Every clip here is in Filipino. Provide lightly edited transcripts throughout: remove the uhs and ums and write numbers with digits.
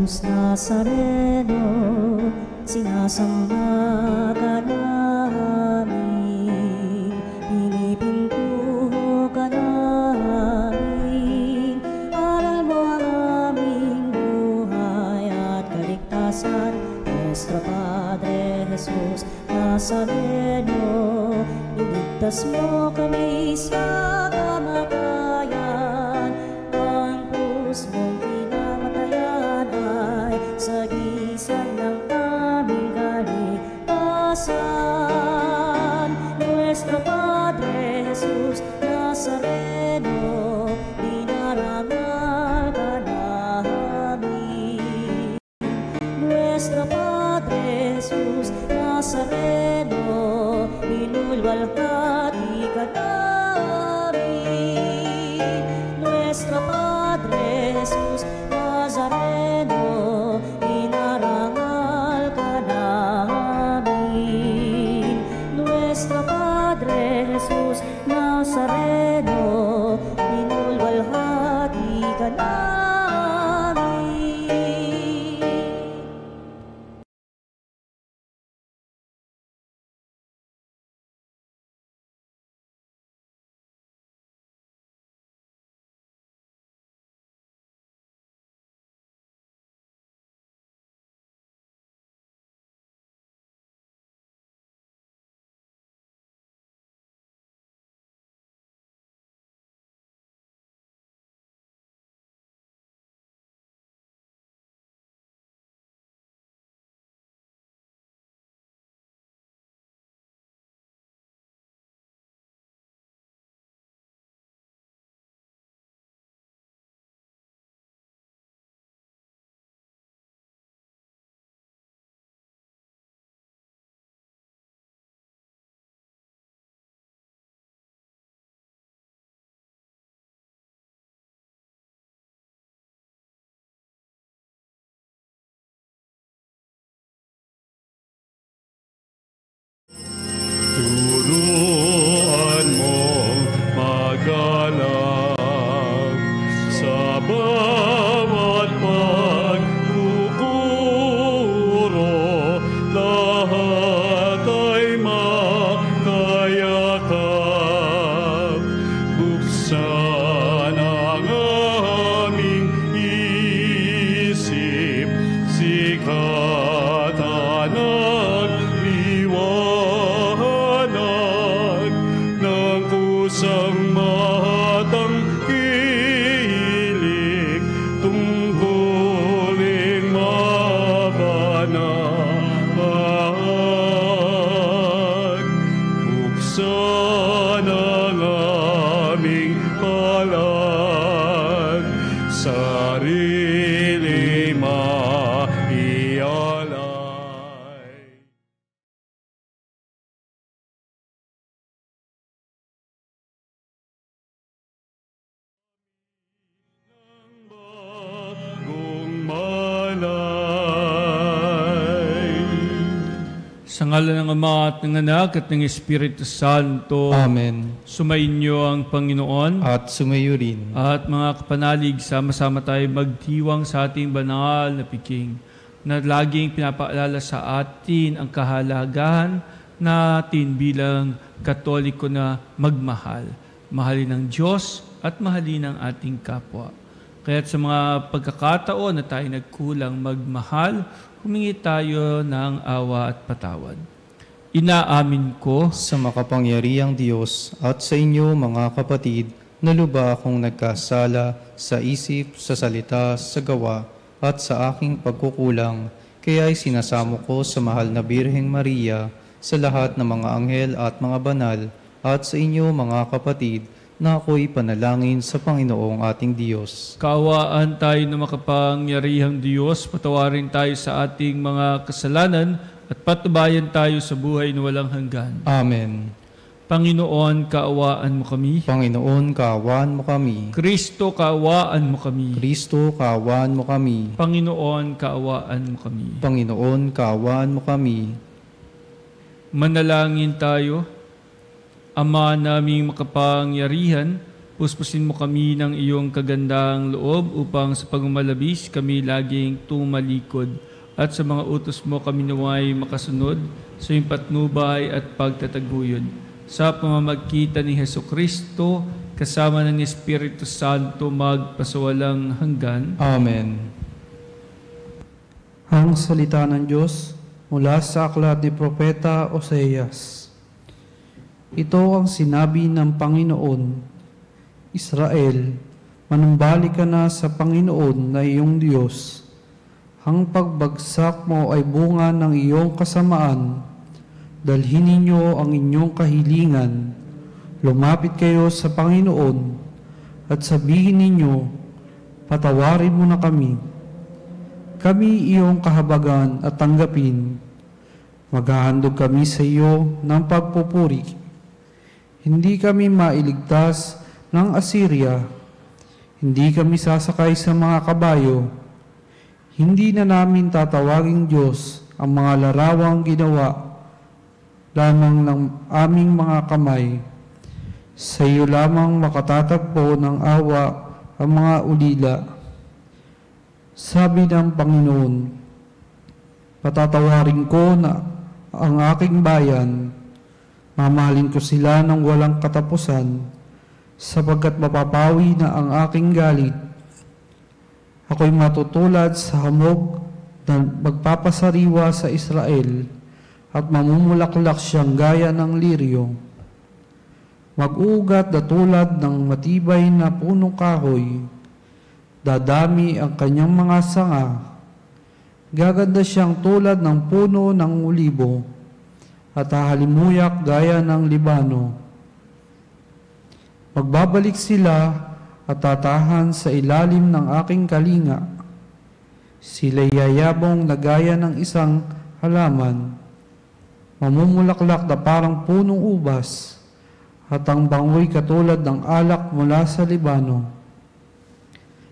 Jesus Nazareno, sinasamba ka namin, pinipintuho ka namin. Aral mo ang aming buhay at kaligtasan, Nuestro Padre Jesus Nazareno, iligtas mo kami sa kamatayan. Ang krus mong pinamatayan ay sagisag ng aming kaligtasan. Nuestro Padre Jesus Nazareno, dinarangal ka namin. Nuestro Padre Jesus Nazareno, inulwalhati ka namin. Nuestro Padre Jesus Nazareno, inarangal ka namin. Nuestro Padre Jesus Nazareno, inulwalhati ka namin. Turuan mong magalang sa bawat pagkukuro, lahat ay makayakap. Buksan ang aming isip, sikatan ang liwanag ng kusang matang kilig, tungkulin mabanawag. Buksan ang aming palag, sarili maialay. Bagong malay. Sa ngalan ng Ama at ng Anak at ng Espiritu Santo. Amen. Sumainyo ang Panginoon. At sumayo rin. At mga kapanalig, sama-sama tayo magdiwang sa ating banal na piking na laging pinapaalala sa atin ang kahalagahan natin bilang Katoliko na magmahal. Mahalin ng Diyos at mahalin ang ating kapwa. Kaya't sa mga pagkakataon na tayo nagkulang magmahal, humingi tayo ng awa at patawad. Inaamin ko Sa makapangyarihang Diyos at sa inyo mga kapatid, na luba akong nagkasala sa isip, sa salita, sa gawa, at sa aking pagkukulang. Kaya'y sinasamo ko sa mahal na Birheng Maria, sa lahat ng mga anghel at mga banal, at sa inyo mga kapatid, na ako'y panalangin sa Panginoong ating Diyos. kaawaan tayo na makapangyarihang Diyos, patawarin tayo sa ating mga kasalanan at patubayan tayo sa buhay na walang hanggan. Amen. Panginoon, kaawaan mo kami. Panginoon, kaawaan mo kami. Kristo, kaawaan mo kami. Kristo, kaawaan mo kami. Panginoon, kaawaan mo kami. Panginoon, kaawaan mo kami. Manalangin tayo. Ama naming makapangyarihan, Puspusin mo kami ng iyong kagandang loob upang sa pagmamalabis kami laging tumalikod at sa mga utos mo kami naway makasunod sa iyong patnubay at pagtataguyod. Sa pamamagitan ni Hesu Kristo, kasama ng Espiritu Santo magpasawalang hanggan. Amen. Ang salita ng Diyos mula sa aklat ni Propeta Oseas. Ito ang sinabi ng Panginoon: Israel, manumbalik ka na sa Panginoon na iyong Diyos. Ang pagbagsak mo ay bunga ng iyong kasamaan. Dalhin ninyo ang inyong kahilingan. Lumapit kayo sa Panginoon at sabihin ninyo, patawarin mo na kami. Kami iyong kahabagan at tanggapin. Maghahandog kami sa iyo ng pagpupuri. Hindi kami mailigtas ng Assyria. Hindi kami sasakay sa mga kabayo. Hindi na namin tatawaging Diyos ang mga larawang ginawa lamang ng aming mga kamay. Sa iyo lamang makatatagpo ng awa ang mga ulila. Sabi ng Panginoon, patatawarin ko na ang aking bayan. Mamahalin ko sila ng walang katapusan, sapagkat mapapawi na ang aking galit. Ako'y matutulad sa hamog na magpapasariwa sa Israel at mamumulaklak siyang gaya ng liryo. Mag-ugat na tulad ng matibay na punong kahoy. Dadami ang kanyang mga sanga. Gaganda siyang tulad ng puno ng ulibo at hahalimuyak gaya ng Libano. Magbabalik sila at tatahan sa ilalim ng aking kalinga. Sila'y yayabong na gaya ng isang halaman. Mamumulaklak na parang punong ubas at ang bangoy katulad ng alak mula sa Libano.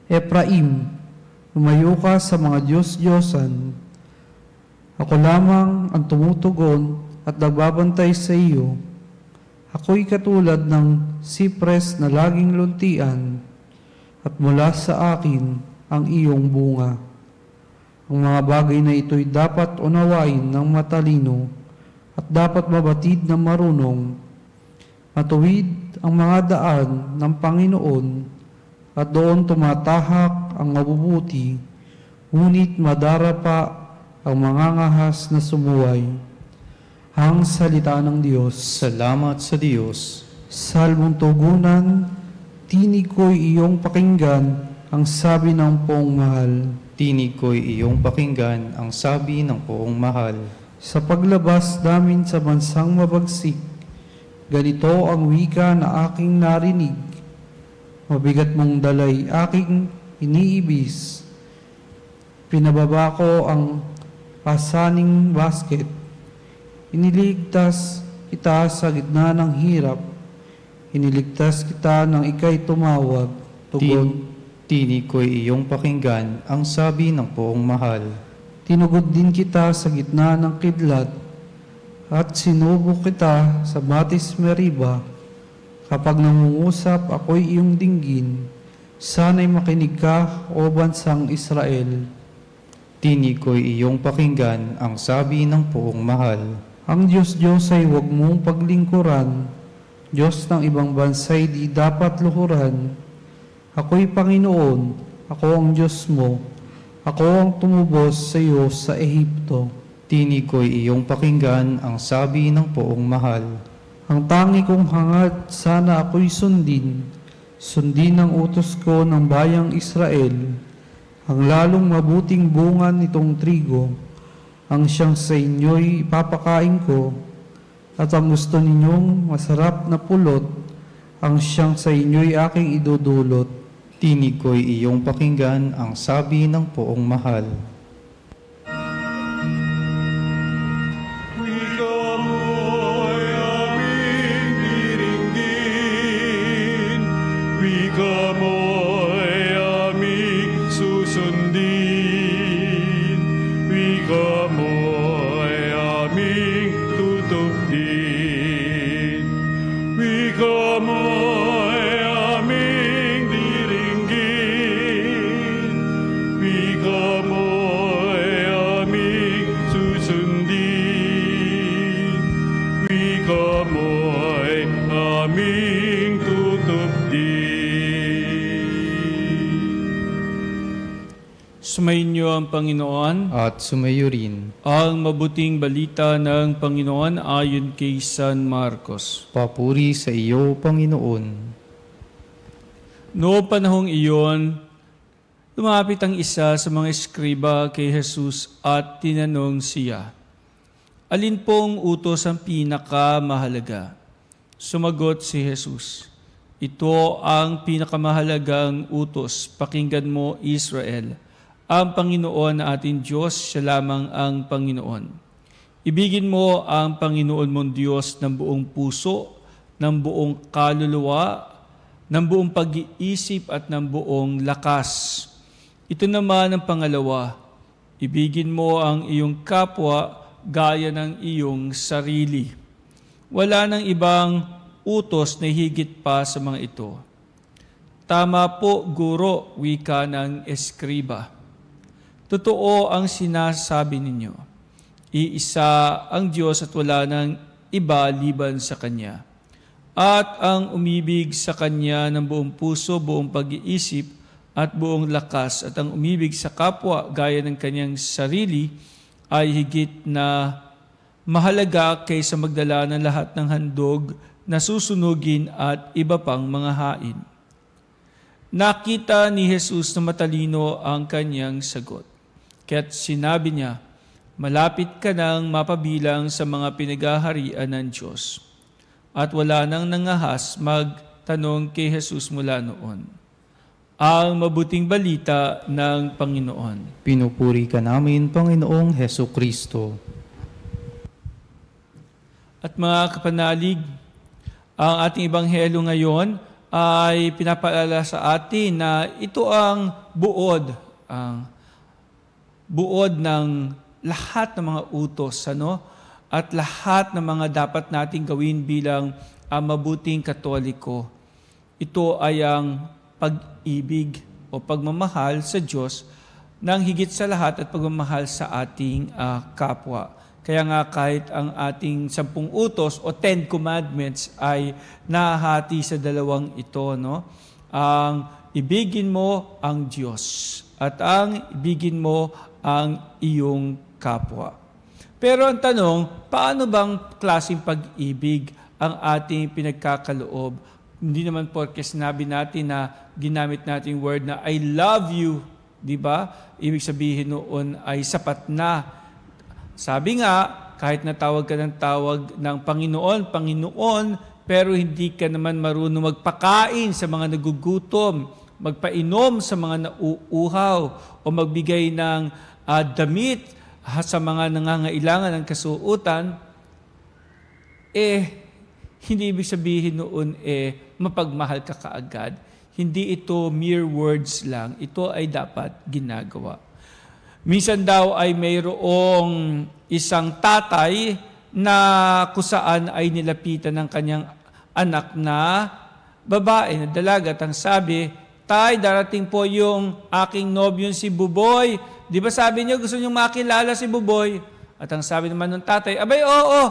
Ephraim, lumayo ka sa mga Diyos-Diyosan. Ako lamang ang tumutugon at nagbabantay sa iyo. Ako'y katulad ng sipres na laging luntian at mula sa akin ang iyong bunga. Ang mga bagay na ito'y dapat unawain ng matalino at dapat mabatid ng marunong. Matuwid ang mga daan ng Panginoon at doon tumatahak ang mabubuti, ngunit madarapa ang mga ngahas na sumuway. Ang salita ng Diyos. Salamat sa Diyos. Salmong tugunan, tinig ko'y iyong pakinggan, ang sabi ng poong mahal. Tinig ko'y iyong pakinggan, ang sabi ng poong mahal. Sa paglabas namin sa bansang mabagsik, ganito ang wika na aking narinig. Mabigat mong dalay aking iniibis. Pinababa ko ang pasaning basket. Iniligtas kita sa gitna ng hirap. Iniligtas kita nang ika'y tumawag. Tugon. Tinig ko'y iyong pakinggan, ang sabi ng poong mahal. Tinugod din kita sa gitna ng kidlat at sinubok kita sa Batis Meriba. Kapag nangungusap ako'y iyong dinggin, sana'y makinig ka, o bansang Israel. Tinig ko'y iyong pakinggan, ang sabi ng poong mahal. Ang Diyos-Diyos ay huwag mong paglingkuran. Diyos ng ibang bansa'y di dapat luhuran. Ako'y Panginoon, ako ang Diyos mo. Ako ang tumubos sa iyo sa Ehipto. Tinig ko'y iyong pakinggan, ang sabi ng poong mahal. Ang tangi kong hangad, sana ako'y sundin. Sundin ang utos ko ng bayang Israel. Ang lalong mabuting bunga nitong trigo, ang siyang sa inyo'y ipapakain ko, at ang gusto ninyong masarap na pulot, ang siyang sa inyo'y aking idudulot. Tinig ko'y iyong pakinggan, ang sabi ng poong mahal. Wika mo'y aming ang Panginoon. At sumayo rin. Ang mabuting balita ng Panginoon ayon kay San Marcos. Papuri sa iyo, Panginoon. Noong panahong iyon, lumapit ang isa sa mga eskriba kay Jesus at tinanong siya, "Alin pong utos ang pinakamahalaga?" Sumagot si Jesus, "Ito ang pinakamahalagang utos. Pakinggan mo, Israel. Ang Panginoon na ating Diyos, siya lamang ang Panginoon. Ibigin mo ang Panginoon mong Diyos ng buong puso, ng buong kaluluwa, ng buong pag-iisip at ng buong lakas. Ito naman ang pangalawa. Ibigin mo ang iyong kapwa gaya ng iyong sarili. Wala nang ibang utos na higit pa sa mga ito." "Tama po, Guro," wika ng eskriba. "Totoo ang sinasabi ninyo. Iisa ang Diyos at wala nang iba liban sa Kanya. At ang umibig sa Kanya ng buong puso, buong pag-iisip at buong lakas, at ang umibig sa kapwa gaya ng kanyang sarili ay higit na mahalaga kaysa magdala ng lahat ng handog na susunugin at iba pang mga hain." Nakita ni Jesus na matalino ang kanyang sagot. Kaya't sinabi niya, "Malapit ka nang mapabilang sa mga pinaghaharian ng Diyos." At wala nang nangahas magtanong kay Jesus mula noon. Ang mabuting balita ng Panginoon. Pinupuri ka namin, Panginoong Heso Kristo. At mga kapanalig, ang ating Ebanghelyo ngayon ay pinapaalala sa atin na ito ang buod ng lahat ng mga utos, at lahat ng mga dapat nating gawin bilang mabuting Katoliko. Ito ay ang pag-ibig o pagmamahal sa Diyos nang higit sa lahat at pagmamahal sa ating kapwa. Kaya nga kahit ang ating 10 utos o 10 commandments ay nahahati sa dalawang ito, Ang ibigin mo ang Diyos at ang ibigin mo ang iyong kapwa. Pero ang tanong, paano bang klaseng pag-ibig ang ating pinagkakaloob? Hindi naman porke sinabi natin na ginamit natin word na I love you, di ba? Ibig sabihin noon ay sapat na. Sabi nga, kahit natawag ka ng tawag ng Panginoon, pero hindi ka naman marunong magpakain sa mga nagugutom, magpainom sa mga nauuhaw, o magbigay ng damit sa mga nangangailangan ng kasuotan, hindi ibig sabihin noon mapagmahal ka kaagad. Hindi ito mere words lang. Ito ay dapat ginagawa. Minsan daw ay mayroong isang tatay na kusaan ay nilapitan ng kanyang anak na babae, na dalaga. At ang sabi, "Tay, darating po yung aking nobyon si Buboy. Di ba sabi niyo gusto niyong makilala si Buboy?" At ang sabi naman ng tatay, "Abay, oo,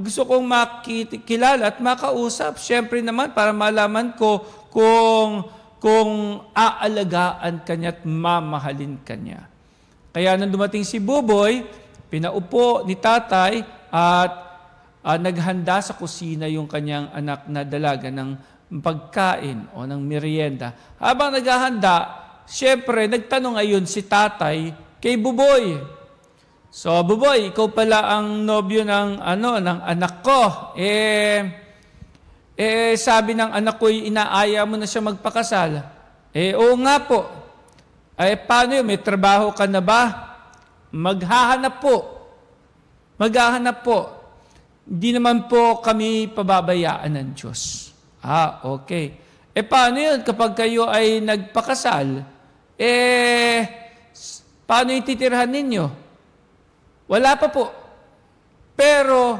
gusto kong makilala at makausap. Siyempre naman para malaman ko kung aalagaan kanya at mamahalin kanya." Kaya nang dumating si Buboy, pinaupo ni tatay at naghanda sa kusina yung kanyang anak na dalaga ng pagkain o ng merienda. Habang naghahanda, siyempre nagtanong ngayon si tatay kay Buboy. "So, Buboy, ikaw pala ang nobyo ng anak ko. Sabi ng anak ko, inaaya mo na siya magpakasal." "Oo nga po." "Paano yun? May trabaho ka na ba?" Maghahanap po. "Hindi naman po kami pababayaan ng Diyos." Okay. Paano yun kapag kayo ay nagpakasal? Paano yung titirhan ninyo? "Wala pa po. Pero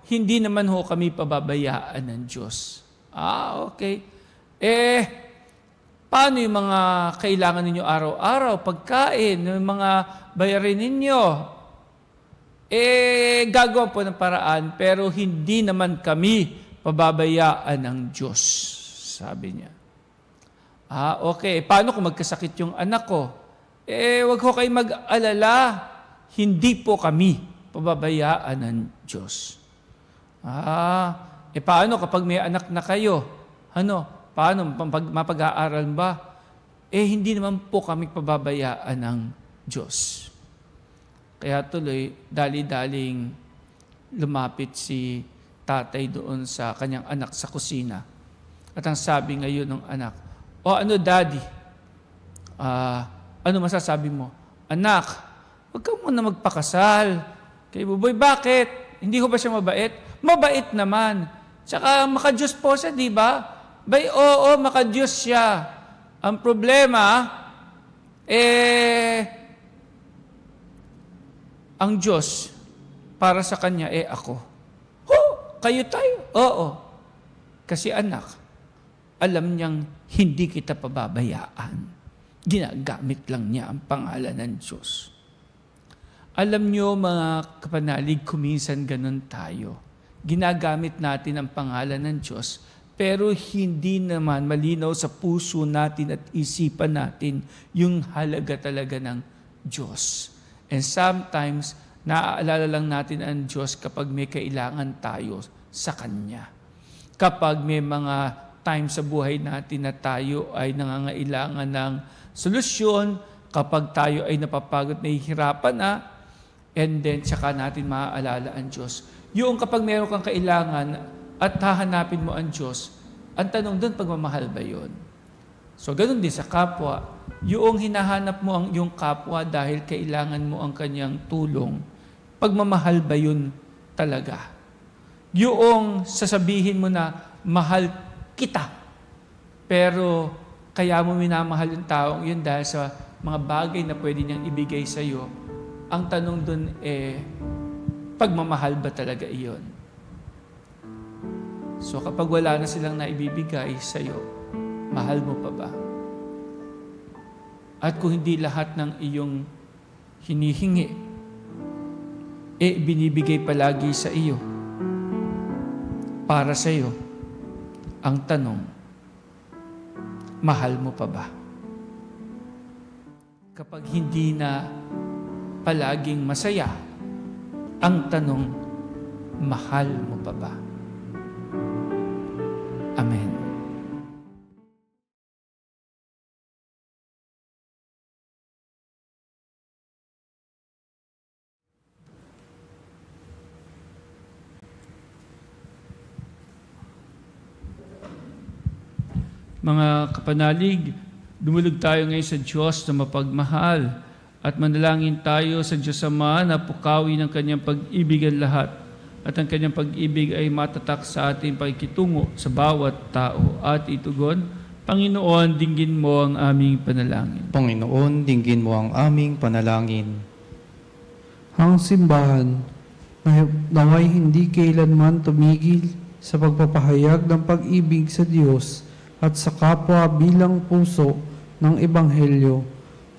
hindi naman ho kami pababayaan ng Diyos." Okay. Paano yung mga kailangan ninyo araw-araw? Pagkain, yung mga bayarin ninyo? Gagawa po ng paraan, pero hindi naman kami pababayaan ng Diyos, sabi niya. Okay. Paano kung magkasakit yung anak ko? wag ho kayo mag-alala, hindi po kami pababayaan ng Diyos. Paano kapag may anak na kayo? Paano? Mapag-aaral ba? Hindi naman po kami pababayaan ng Diyos. Kaya tuloy, dali-daling lumapit si tatay doon sa kanyang anak sa kusina. At ang sabi ngayon ng anak, Daddy? Ano masasabi mo? Anak, huwag ka muna magpakasal. Kay Buboy, bakit? Hindi ko ba siya mabait? Mabait naman. Tsaka makadiyos po siya, di ba? Oo, makadiyos siya. Ang problema, ang Diyos, para sa kanya, ako. Kayo tayo? Oo. Kasi anak, alam niyang hindi kita pababayaan. Ginagamit lang niya ang pangalan ng Diyos. Alam niyo mga kapanalig, kuminsan ganun tayo. Ginagamit natin ang pangalan ng Diyos, pero hindi naman malinaw sa puso natin at isipan natin yung halaga talaga ng Diyos. And sometimes, naaalala lang natin ang Diyos kapag may kailangan tayo sa Kanya. Kapag may mga time sa buhay natin na tayo ay nangangailangan ng solusyon, kapag tayo ay napapagod, nahihirapan na, and then tsaka natin maaalala ang Diyos. Yung kapag meron kang kailangan at hahanapin mo ang Diyos, ang tanong doon, pagmamahal ba yun? So, ganun din sa kapwa. Yung hinahanap mo ang iyong kapwa dahil kailangan mo ang kanyang tulong, pagmamahal ba yun talaga? Yung sasabihin mo na, mahal kita, pero kaya mo minamahal yung taong yun dahil sa mga bagay na pwede niyang ibigay sa iyo, ang tanong dun pagmamahal ba talaga iyon? So kapag wala na silang naibibigay sa iyo, mahal mo pa ba? At kung hindi lahat ng iyong hinihingi, binibigay palagi sa iyo, para sa iyo, ang tanong, mahal mo pa ba? Kapag hindi na palaging masaya, ang tanong, mahal mo pa ba? Amen. Mga kapanalig, dumulog tayo ngayon sa Diyos na mapagmahal at manalangin tayo sa Diyos Ama na pukawi ng Kanyang pag-ibig ang lahat at ang Kanyang pag-ibig ay matatak sa ating pakikitungo sa bawat tao at itugon, Panginoon, dinggin mo ang aming panalangin. Panginoon, dinggin mo ang aming panalangin. Ang simbahan naway hindi kailanman tumigil sa pagpapahayag ng pag-ibig sa Diyos at sa kapwa bilang puso ng Ebanghelyo.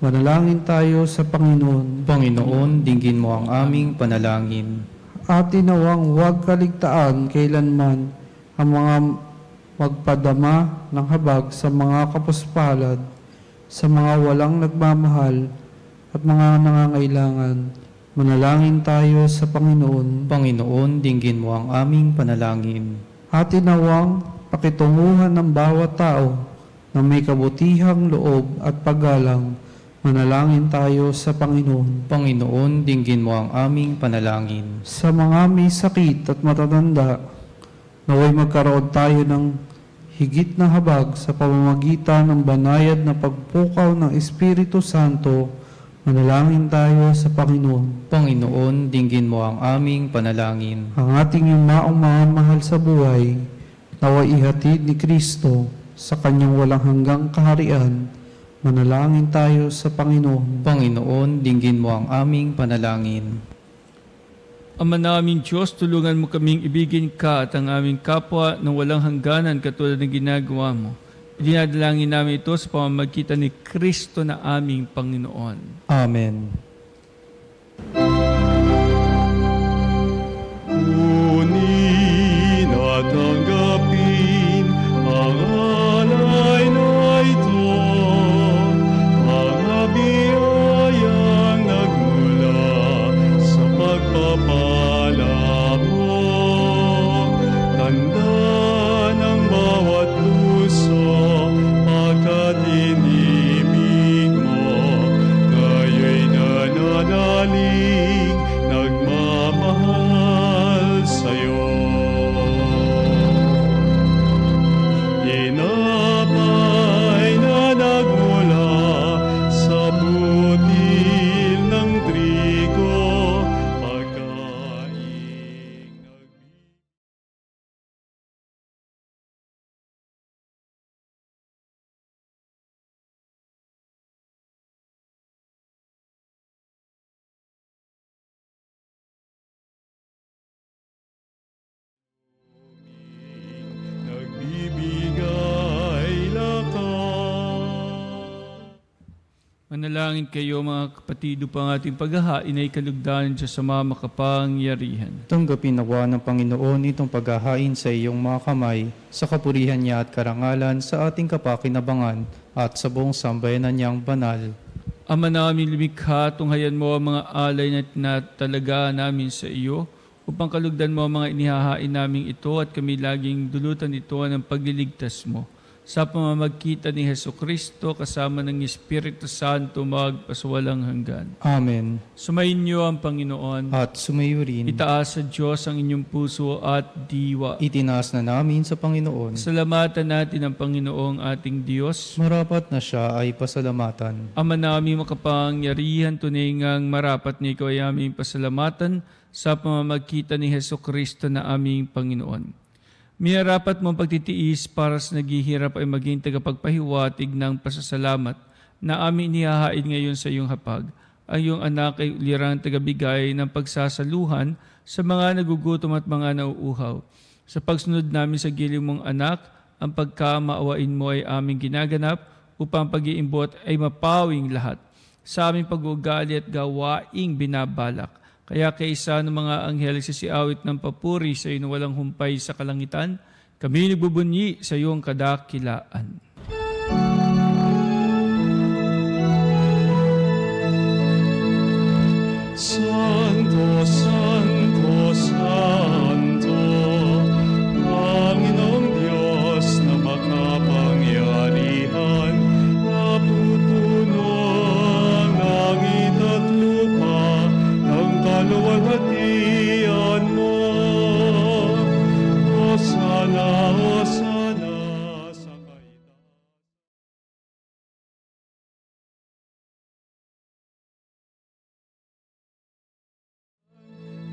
Manalangin tayo sa Panginoon. Panginoon, dinggin mo ang aming panalangin. At tinawang huwag kaligtaan kailanman ang mga magpadama ng habag sa mga kapuspalad, sa mga walang nagmamahal at mga nangangailangan. Manalangin tayo sa Panginoon. Panginoon, dinggin mo ang aming panalangin. At tinawang pakitunguhan ng bawat tao na may kabutihang loob at paggalang. Manalangin tayo sa Panginoon. Panginoon, dinggin mo ang aming panalangin. Sa mga may sakit at matatanda, naway magkaroon tayo ng higit na habag sa pamamagitan ng banayad na pagpukaw ng Espiritu Santo. Manalangin tayo sa Panginoon. Panginoon, dinggin mo ang aming panalangin. Ang ating yumaong mahal sa buhay, naway ihatid ni Kristo sa Kanyang walang hanggang kaharian. Manalangin tayo sa Panginoon. Panginoon, dinggin mo ang aming panalangin. Ama naming Diyos, tulungan mo kaming ibigin ka at ang aming kapwa ng walang hangganan katulad ng ginagawa mo. Dinadalangin namin ito sa pamamagitan ni Kristo na aming Panginoon. Amen. Kunin at tanggapin ang alay na ito, mga biyaya Manalangin kayo mga kapatid upang ating paghahain ay kalugdan sa sama makapangyarihan. Tanggapin nawa ng Panginoon itong paghahain sa iyong mga kamay, sa kapurihan niya at karangalan sa ating kapakinabangan at sa buong sambayanan niyang banal. Ama namin lumikha, tunghayan mo ang mga alay na tinatalaga namin sa iyo, upang kalugdan mo ang mga inihahain namin ito at kami laging dulutan ito ng pagliligtas mo. Sa pamamagitan ni Jesucristo kasama ng Espiritu Santo magpasawalang hanggan. Amen. Sumainyo ang Panginoon. At sumayo rin. Itaas sa Diyos ang inyong puso at diwa. Itinaas na namin sa Panginoon. Salamatan natin ang Panginoong ating Diyos. Marapat na siya ay pasalamatan. Ama namin makapangyarihan, tunay ngang marapat na ikaw ay aming pasalamatan sa pamamagitan ni Jesucristo na aming Panginoon. Minarapat mong pagtitiis para sa naghihirap ay maging tagapagpahiwatig ng pasasalamat na aming inihahain ngayon sa iyong hapag. Ang iyong anak ay ulirang tagabigay ng pagsasaluhan sa mga nagugutom at mga nauuhaw. Sa pagsunod namin sa giling mong anak, ang pagkamaawain mo ay aming ginaganap upang pag-iimbot ay mapawing lahat sa aming pag-ugali at gawaing binabalak. Kaya kaysa ng mga anghel sisiawit ng papuri sa iyo na walang humpay sa kalangitan, kami nagbubunyi sa iyong kadakilaan. Santo, Santo, Santo, Panginoong Diyos na makapangyarihan, napupuno ang langit at lupa ng kaluwalhatian mo. Hosana, Hosana sa kaitaas.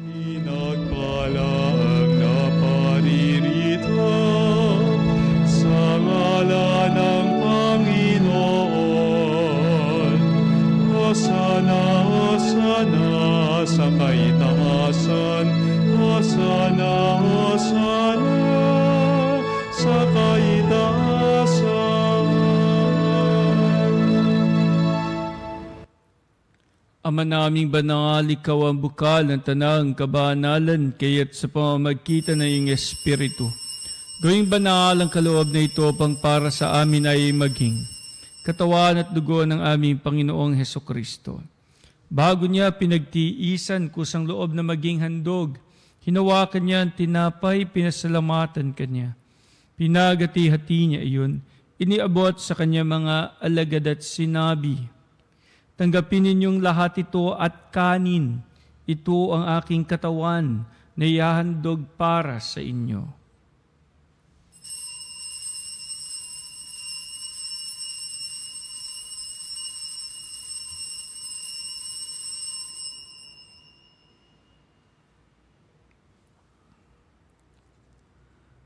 Pinagpala ang naparirito sa ngalan ng Panginoon. Hosana, Hosana sa kaitaasan. Hosana, Hosana sa kaitaasan. Ama naming banal, ikaw ang bukal ng tanang kabanalan, kaya't sa pamamagitan ng iyong Espiritu. Gawing banal ang kaloob na ito pang para sa amin ay maging katawan at dugo ng aming Panginoong Hesukristo. Bago niya pinagtiisan kusang loob na maging handog, hinawakan niya ang tinapay, pinasalamatan kanya. Pinagati-hati niya iyon, iniabot sa kanya mga alagad at sinabi, tanggapin ninyong lahat ito at kanin. Ito ang aking katawan na ihahandog para sa inyo.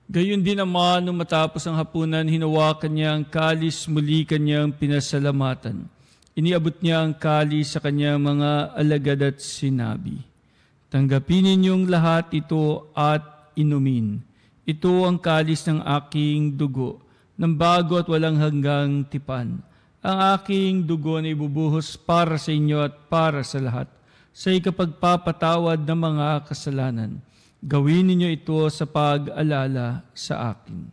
Gayon din naman, nung matapos ang hapunan, hinawakan niya ang kalis, muli kanyang pinasalamatan. Iniabot niya ang kalis sa kanyang mga alagad at sinabi, tanggapin ninyong lahat ito at inumin. Ito ang kalis ng aking dugo, ng bago at walang hanggang tipan. Ang aking dugo na ibubuhos para sa inyo at para sa lahat, sa ikapagpapatawad ng mga kasalanan. Gawin ninyo ito sa pag-alala sa akin.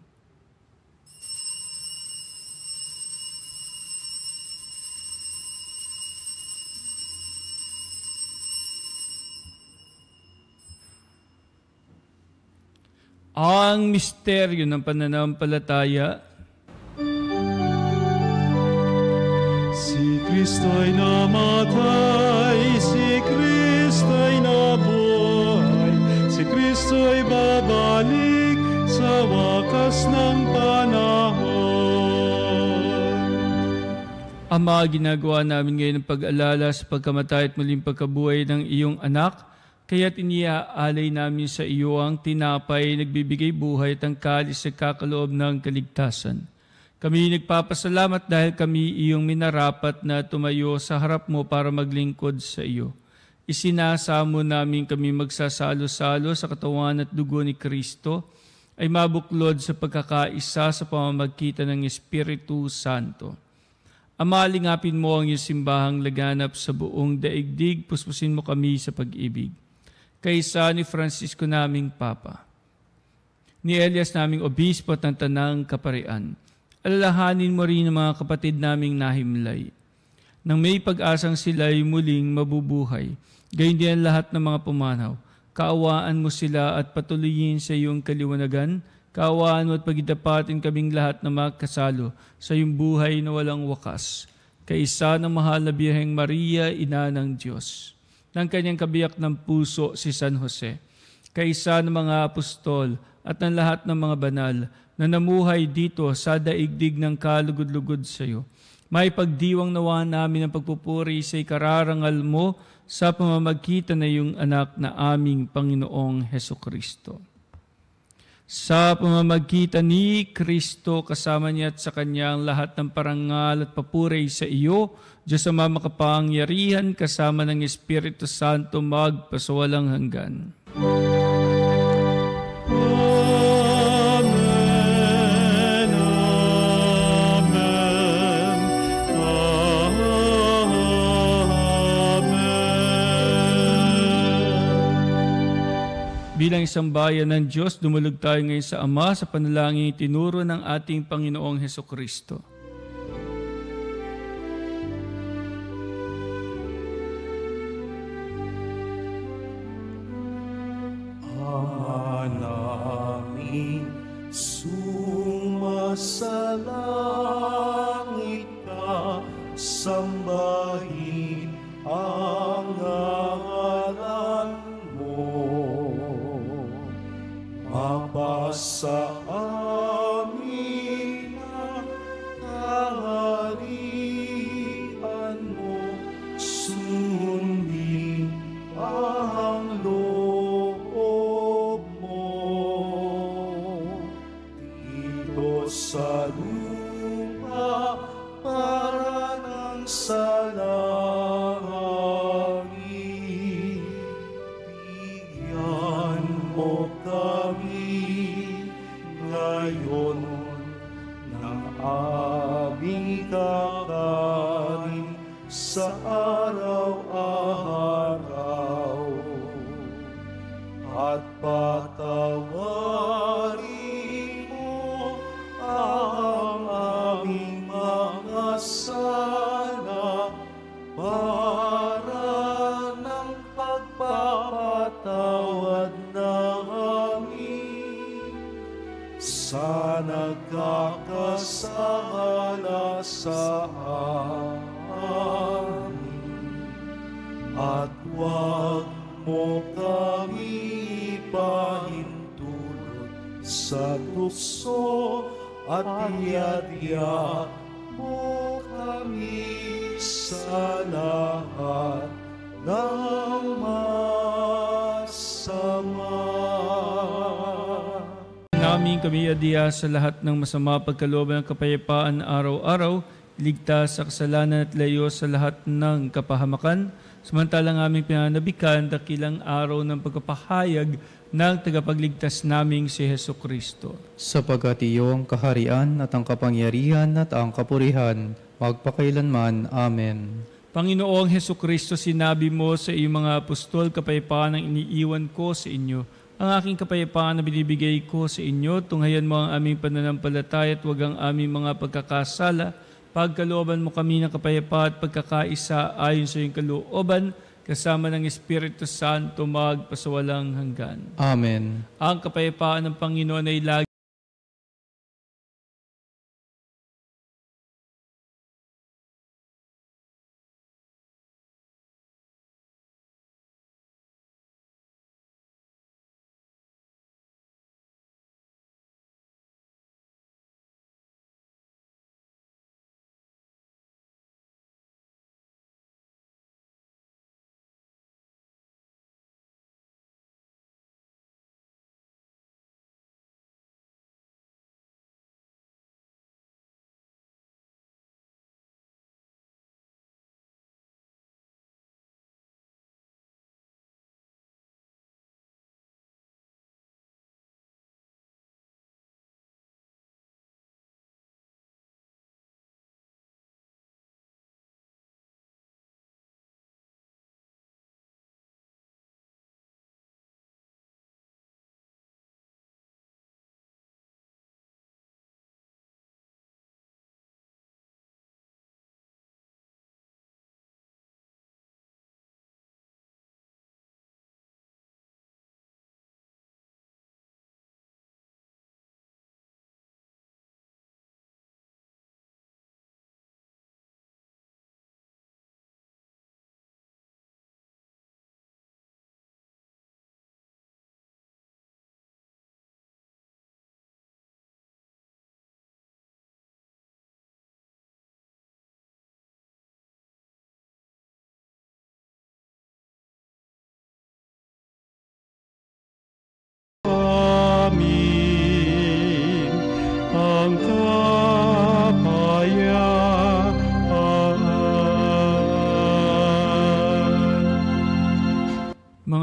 Ang misteryo ng pananampalataya. Si Kristo'y namatay, si Kristo'y nabuhay, si Kristo'y babalik sa wakas ng panahon. Ama, ginagawa namin ngayon ang pag-alala sa pagkamatay at muling pagkabuhay ng iyong anak, kaya't iniaalay namin sa iyo ang tinapay, nagbibigay buhay at ang kalis sa kakaloob ng kaligtasan. Kami nagpapasalamat dahil kami iyong minarapat na tumayo sa harap mo para maglingkod sa iyo. Isinasamo namin kami magsasalo-salo sa katawan at dugo ni Kristo ay mabuklod sa pagkakaisa sa pamamagitan ng Espiritu Santo. Ama, lingapin mo ang iyong simbahang laganap sa buong daigdig, puspusin mo kami sa pag-ibig. Kaysa ni Francisco naming Papa, ni Elias naming Obispo at ng Tanang Kaparian, alalahanin mo rin ang mga kapatid naming nahimlay, nang may pag-asang sila'y muling mabubuhay, gayon din ang lahat ng mga pumanaw. Kaawaan mo sila at patuloyin sa iyong kaliwanagan. Kaawaan mo at pagidapatin kaming lahat na makasalo sa iyong buhay na walang wakas. Kaisa ng mahal na Birheng Maria, Ina ng Diyos, ng kanyang kabiyak ng puso si San Jose, kaisa ng mga apostol at ng lahat ng mga banal na namuhay dito sa daigdig ng kalugod-lugod sa iyo. May pagdiwang nawa namin ang pagpupuri sa ikararangal mo sa pamamagitan na iyong anak na aming Panginoong Hesukristo. Sa pamamagitan ni Kristo, kasama niya at sa Kanya ang lahat ng parangal at papuri sa iyo, Diyos Ama makapangyarihan, kasama ng Espiritu Santo magpasawalang hanggan. Bilang isang bayan ng Diyos, dumulog tayo ngayon sa Ama sa panalangin tinuro ng ating Panginoong Hesukristo. Ama namin, sumasalangit ka, sambahin ang ngalan mo. Mapasa amin ang kaharian mo, sundin ang loob mo. Dito sa lupa para ng sa langit, bigyan mo kami ngayon ng aming kakanin sa araw-araw, at patawarin mo ang aming mga sala para ng pagpapatawad namin sa nagkakasala sa amin, at huwag mo kami ipahintulot sa tukso, at iadya mo kami sa lahat ng masama. Namin kami adiya sa lahat ng masama, pagkalooban ng kapayapaan araw-araw, ligtas sa kasalanan at layo sa lahat ng kapahamakan, samantalang aming pinanabikan dakilang araw ng pagpapahayag ng tagapagligtas naming si Hesukristo. Sapagkat iyo ang kaharian at ang kapangyarihan at ang kapurihan, magpakailanman. Amen. Panginoong Hesukristo, sinabi mo sa iyong mga apostol, kapayapaan ang iniiwan ko sa inyo. Ang aking kapayapaan na binibigay ko sa inyo, tunghayan mo ang aming pananampalataya at huwag ang aming mga pagkakasala. Pagkalooban mo kami ng kapayapaan at pagkakaisa ayon sa iyong kalooban, kasama ng Espiritu Santo magpasawalang hanggan. Amen. Ang kapayapaan ng Panginoon ay lagi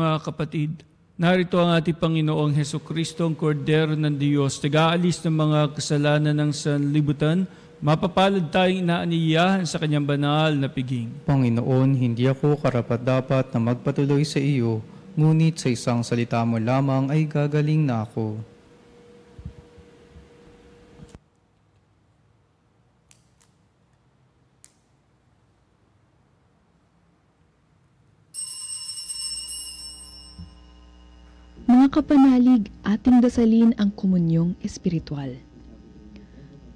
Mga kapatid, narito ang ating Panginoong Hesukristo, ang Kordero ng Diyos, nag-aalis ng mga kasalanan ng sanlibutan. Mapapalad tayong inaaniyahan sa kanyang banal na piging. Panginoon, hindi ako karapat-dapat na magpatuloy sa iyo, ngunit sa isang salita mo lamang ay gagaling na ako. Mga kapanalig, ating dasalin ang komunyong espiritual.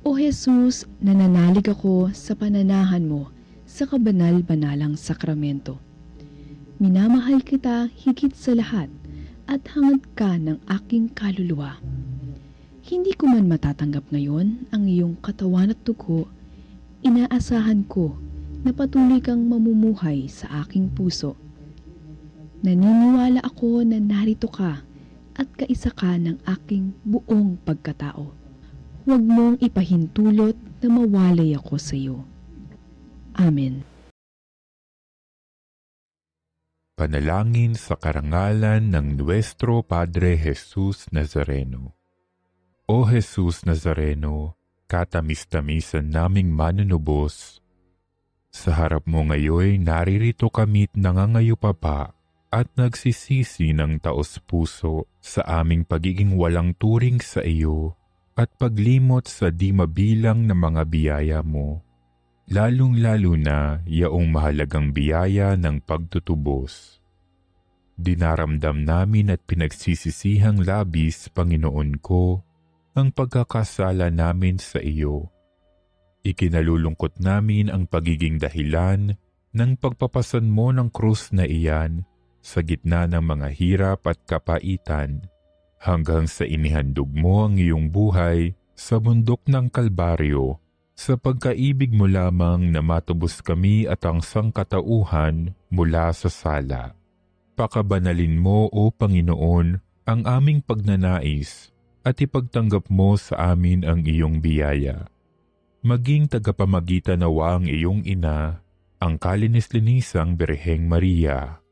O Jesus, nananalig ako sa pananahan mo sa kabanal-banalang sakramento. Minamahal kita higit sa lahat at hangad ka ng aking kaluluwa. Hindi ko man matatanggap ngayon ang iyong katawan at dugo, inaasahan ko na patuloy kang mamumuhay sa aking puso. Naniniwala ako na narito ka at kaisa ka ng aking buong pagkatao. Huwag mong ipahintulot na mawalay ako sa iyo. Amen. Panalangin sa karangalan ng Nuestro Padre Jesus Nazareno. O Jesus Nazareno, katamis-tamisan naming manunubos, sa harap mo ngayon naririto kami't nangangayupapa at nagsisisi ng taos-puso sa aming pagiging walang turing sa iyo at paglimot sa di mabilang na mga biyaya mo, lalong-lalo na yaong mahalagang biyaya ng pagtutubos. Dinaramdam namin at pinagsisisihang labis, Panginoon ko, ang pagkakasala namin sa iyo. Ikinalulungkot namin ang pagiging dahilan ng pagpapasan mo ng krus na iyan sa gitna ng mga hirap at kapaitan, hanggang sa inihandog mo ang iyong buhay sa bundok ng Kalbaryo, sa pagkaibig mo lamang na matubos kami at ang sangkatauhan mula sa sala. Pakabanalin mo, O Panginoon, ang aming pagnanais at ipagtanggap mo sa amin ang iyong biyaya. Maging tagapamagitan nawa ang iyong ina, ang kalinis-linisang Birheng Maria.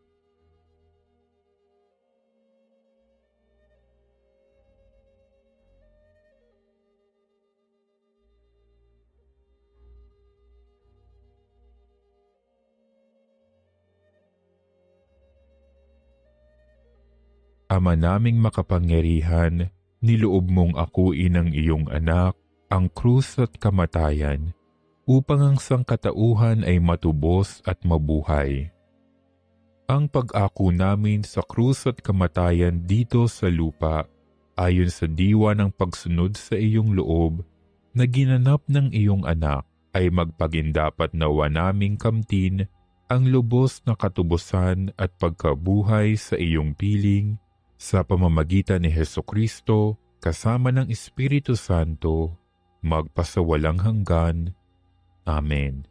Ama naming makapangyarihan, niloob mong akuin ang iyong anak, ang krus at kamatayan, upang ang sangkatauhan ay matubos at mabuhay. Ang pag-ako namin sa krus at kamatayan dito sa lupa, ayon sa diwa ng pagsunod sa iyong loob, na ginanap ng iyong anak, ay magpagindapat nawa naming kamtin ang lubos na katubusan at pagkabuhay sa iyong piling, sa pamamagitan ni Hesukristo, kasama ng Espiritu Santo, magpasawalang hanggan. Amen.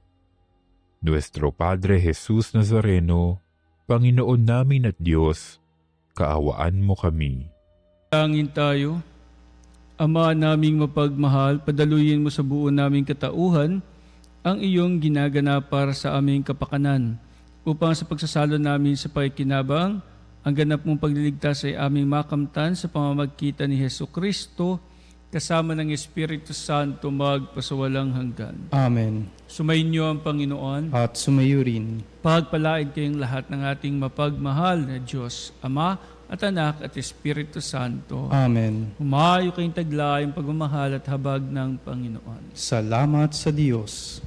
Nuestro Padre Jesus Nazareno, Panginoon namin at Diyos, kaawaan mo kami. Tangin tayo, Ama naming mapagmahal, padaluyin mo sa buo naming katauhan ang iyong ginaganap para sa aming kapakanan, upang sa pagsasalo namin sa pakikinabang, ang ganap mong pagliligtas ay aming makamtan sa pamamagitan ni Hesukristo, kasama ng Espiritu Santo magpasawalang hanggan. Amen. Sumainyo ang Panginoon. At sumayo rin. Pagpalain kayong lahat ng ating mapagmahal na Diyos, Ama at Anak at Espiritu Santo. Amen. Humayo kayong taglayang pagmamahal at habag ng Panginoon. Salamat sa Diyos.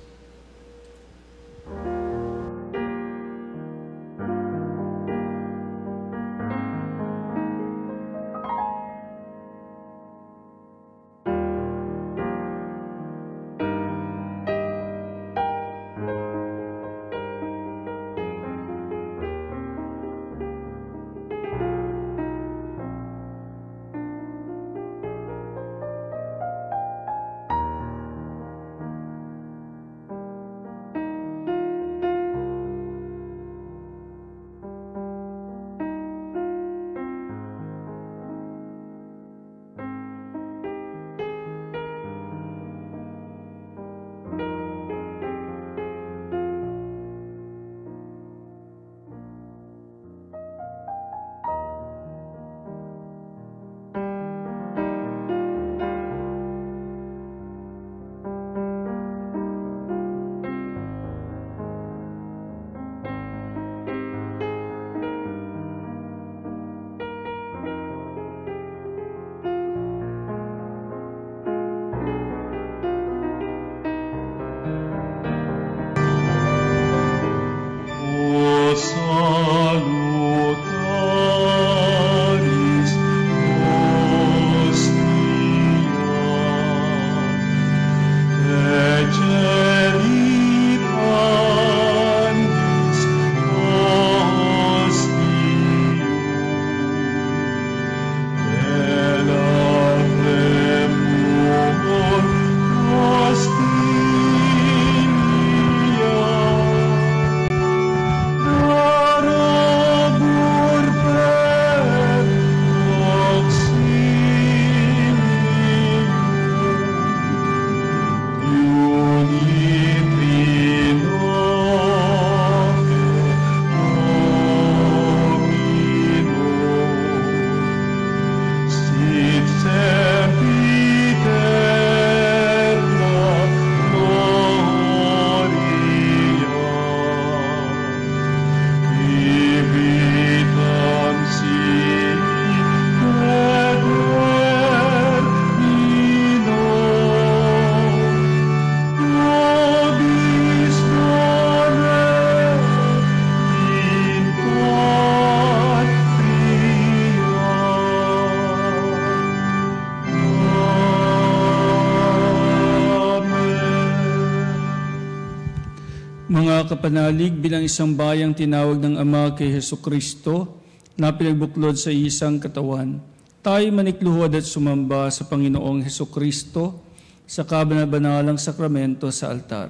Mga kapanalig, bilang isang bayang tinawag ng Ama kay Hesukristo na pinagbuklod sa isang katawan, tayo manikluhod at sumamba sa Panginoong Hesukristo sa kabanal-banalang sakramento sa altar.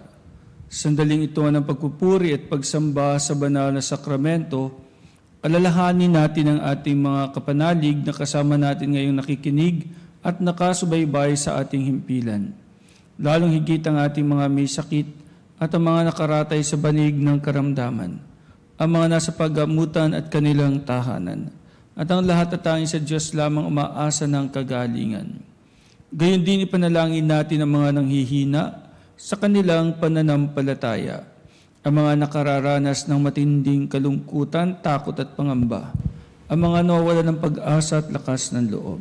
Sandaling ito ng pagpupuri at pagsamba sa banal na sakramento, alalahanin natin ang ating mga kapanalig na kasama natin ngayong nakikinig at nakasubaybay sa ating himpilan. Lalong higit ang ating mga may sakit at ang mga nakaratay sa banig ng karamdaman, ang mga nasa paggamutan at kanilang tahanan, at ang lahat at tanging sa Diyos lamang umaasa ng kagalingan. Gayon din ipanalangin natin ang mga nanghihina sa kanilang pananampalataya, ang mga nakararanas ng matinding kalungkutan, takot at pangamba, ang mga nawawalan ng pag-asa at lakas ng loob.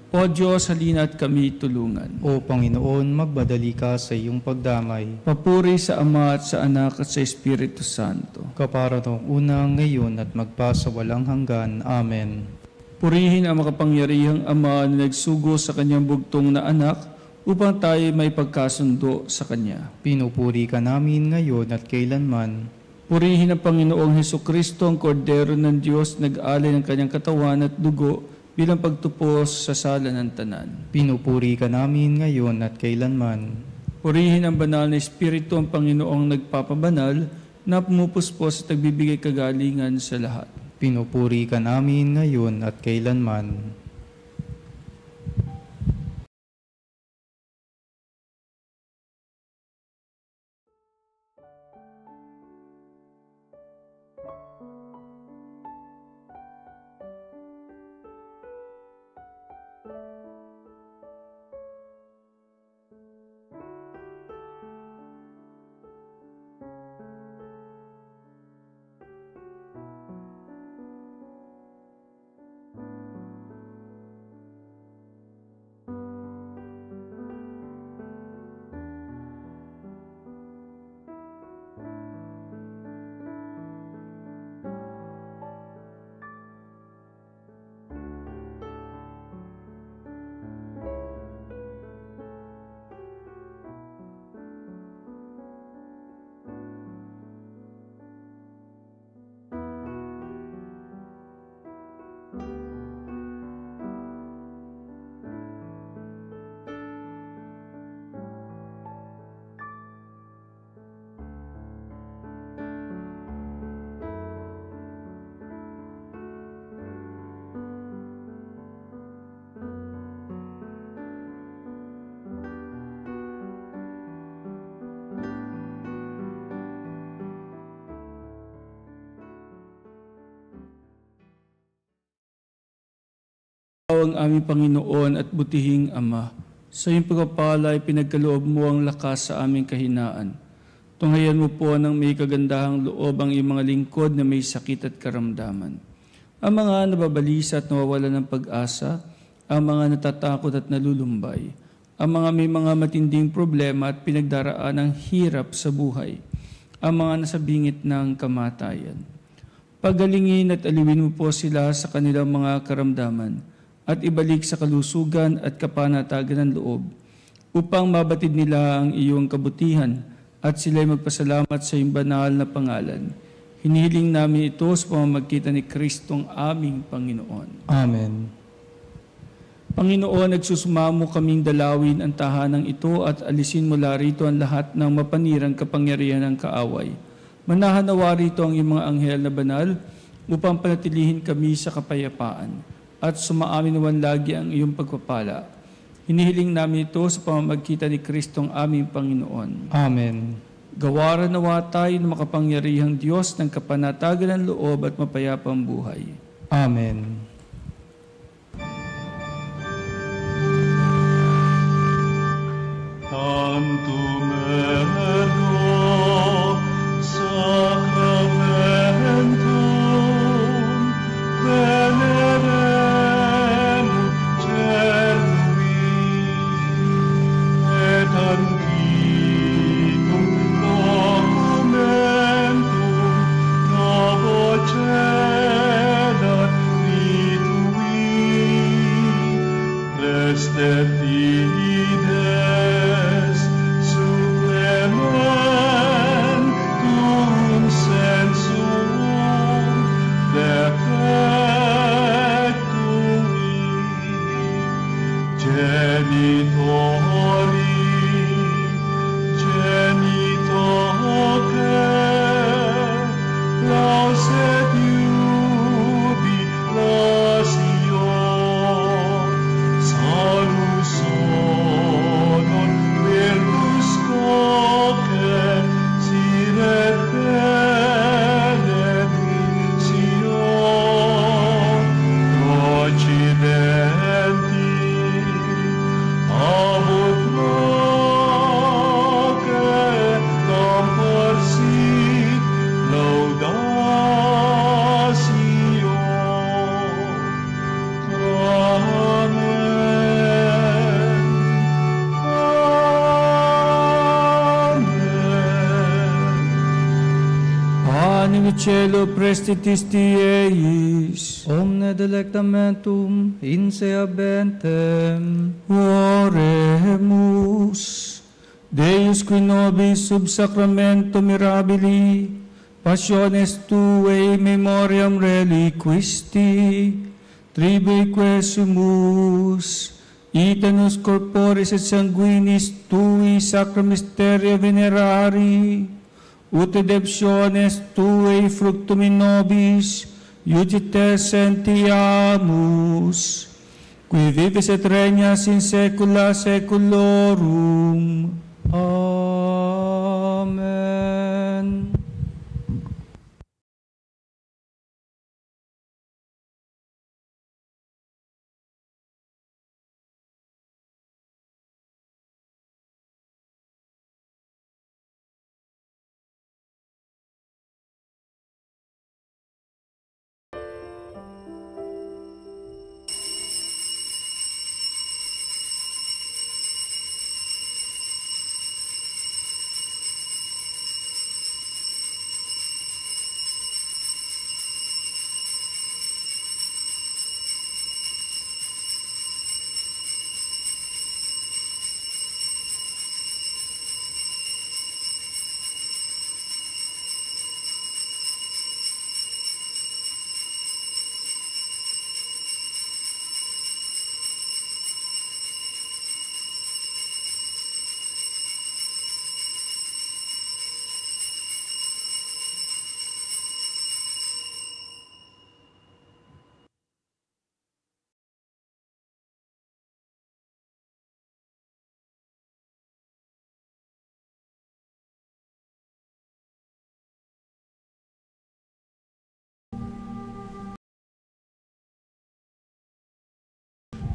O Diyos, halina at kami tulungan. O Panginoon, magbadali ka sa iyong pagdamay. Papuri sa Ama at sa Anak at sa Espiritu Santo. Kapara noong una, ngayon at magpasawalang hanggan. Amen. Purihin ang makapangyarihang Ama na nagsugo sa kanyang bugtong na anak upang tayo may pagkasundo sa Kanya. Pinupuri ka namin ngayon at kailanman. Purihin ang Panginoong Hesukristo, ang Kordero ng Diyos, nag-alay ng kanyang katawan at dugo bilang pagtupos sa sala ng tanan. Pinupuri ka namin ngayon at kailanman. Purihin ang banal na Espiritu, ang Panginoong nagpapabanal na pumupuspos at nagbibigay kagalingan sa lahat. Pinupuri ka namin ngayon at kailanman. Ang aming Panginoon at butihing Ama, sa iyong pagpapala ay pinagkaloob mo ang lakas sa aming kahinaan. Tunghayan mo po ng may kagandahang loob ang iyong mga lingkod na may sakit at karamdaman. Ang mga nababalisa at nawawalan ng pag-asa, ang mga natatakot at nalulumbay, ang mga may mga matinding problema at pinagdaraan ng hirap sa buhay, ang mga nasa bingit ng kamatayan. Pagalingin at aliwin mo po sila sa kanilang mga karamdaman, at ibalik sa kalusugan at kapanatagan ng loob, upang mabatid nila ang iyong kabutihan at sila'y magpasalamat sa iyong banal na pangalan. Hinihiling namin ito sa pamamagitan ni Kristong aming Panginoon. Amen. Panginoon, nagsusumamo kaming dalawin ang tahanang ito at alisin mula rito ang lahat ng mapanirang kapangyarihan ng kaaway. Manahanawa rito ang iyong mga anghel na banal upang panatilihin kami sa kapayapaan at sumaamin naman lagi ang iyong pagpapala. Hinihiling namin ito sa pamamagitan ni Kristong aming Panginoon. Amen. Gawaran nawa tayo ng makapangyarihang Diyos ng kapanatagan ng loob at mapayapang buhay. Amen. Tantum ergo sacramentum venerem celui et antiquum documentum novo celat vitui prestet fides sum blessed jubilatio, salusonon virtus coque, siret benedictio, procidenti, amut loce, campor sit laudatio. Amen. Amen. Panem cielo prestitisti eis, Omne delectamentum in se abentem. oremus. Deus qui nobis sub sacramento mirabili, passiones tuae memoriam reliquisti, tribeque sumus, itanus corporis et sanguinis tui sacra mysteria venerari, ut adeptiones tuae fructum in nobis, iudites sentiamus, qui vivis et regnas in saecula saeculorum. Amen.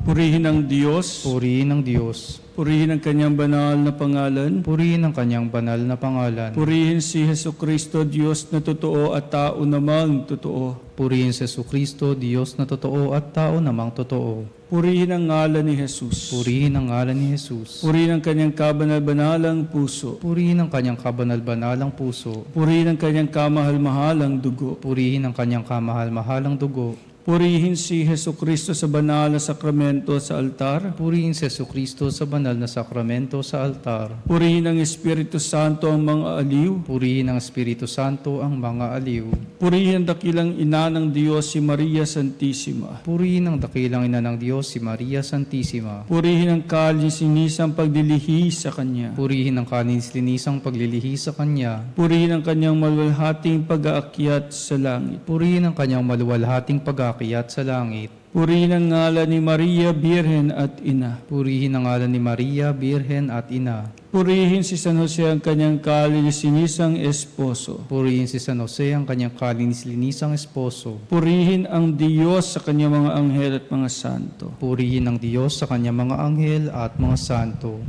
Purihin ang Diyos, Purihin ang Diyos. purihin ang kanyang banal na pangalan, Purihin ang kanyang banal na pangalan. purihin si Jesucristo, Diyos na totoo at tao namang totoo. Purihin si Jesucristo, Diyos na totoo at tao namang totoo. Purihin ang ngalan ni Jesus. Purihin ang ngalan ni Jesus. Purihin ang kanyang kabanal-banalang puso. Purihin ang kanyang kabanal-banalang puso. Purihin ang kanyang kamahal-mahalang dugo. Purihin ang kanyang kamahal-mahalang dugo. Purihin si Jesucristo sa banal na sakramento sa altar. Purihin si Jesucristo sa banal na sakramento sa altar. Purihin ang Espiritu Santo ang mga aliw. Purihin ang Espiritu Santo ang mga aliw. Purihin ang dakilang ina ng Diyos si Maria Santissima. Purihin ang dakilang ina ng Diyos si Maria Santissima. Purihin ang kalisinisang pagdilihi sa Kanya. Purihin ang kanis-linisang paglilihi sa Kanya. Purihin ang Kanyang maluwalhating pag-aakyat sa langit. Purihin ang kanyang maluwalhating pag-aakyat sa langit. Purihin ang ngalan ni Maria, Birhen at Ina. Purihin ang ngalan ni Maria, Birhen at Ina. Purihin si San Jose ang kanyang kalisinisang esposo. Purihin si San Jose ang kanyang kalinis-linisang esposo. Purihin ang Diyos sa kanyang mga anghel at mga santo. Purihin ang Diyos sa kanyang mga anghel at mga santo.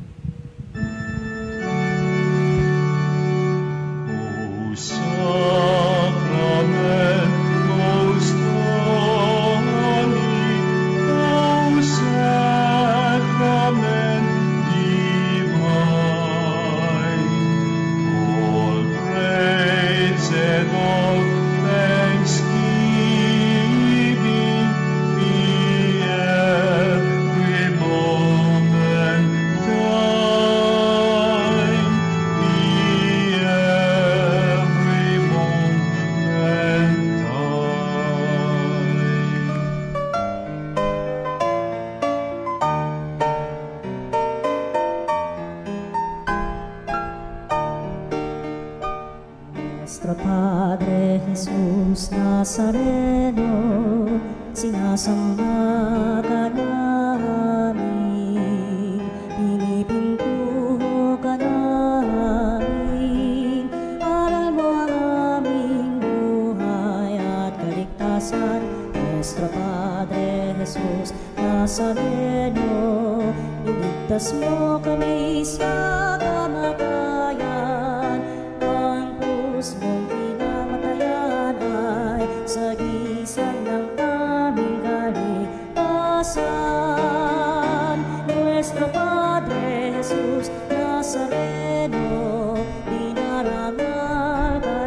O Sacrament most holy, O Sacrament divine, all praise and all thanksgiving be every moment done Nazareno, sinasamba ka namin, pinipintuho ka namin, aral mo ang aming buhay at kaligtasan. Nuestro Padre Jesus Nazareno, iligtas mo kami sa kamatayan, ang krus mong pinamatayan ay sagisag ng aming kaligtasan. Nuestro Padre Jesus Nazareno, dinarangal ka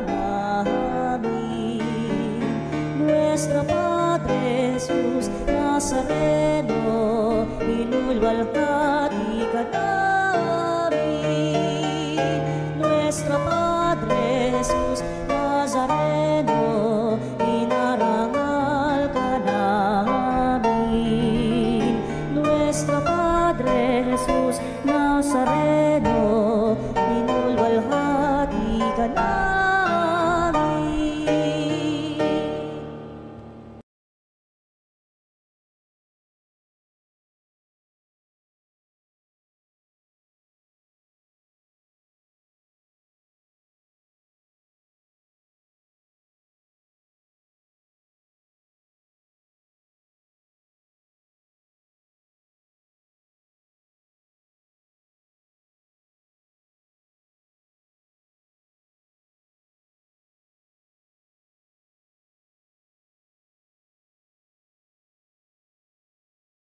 namin. Nuestro Padre Jesus Nazareno, inulwalhati ka namin.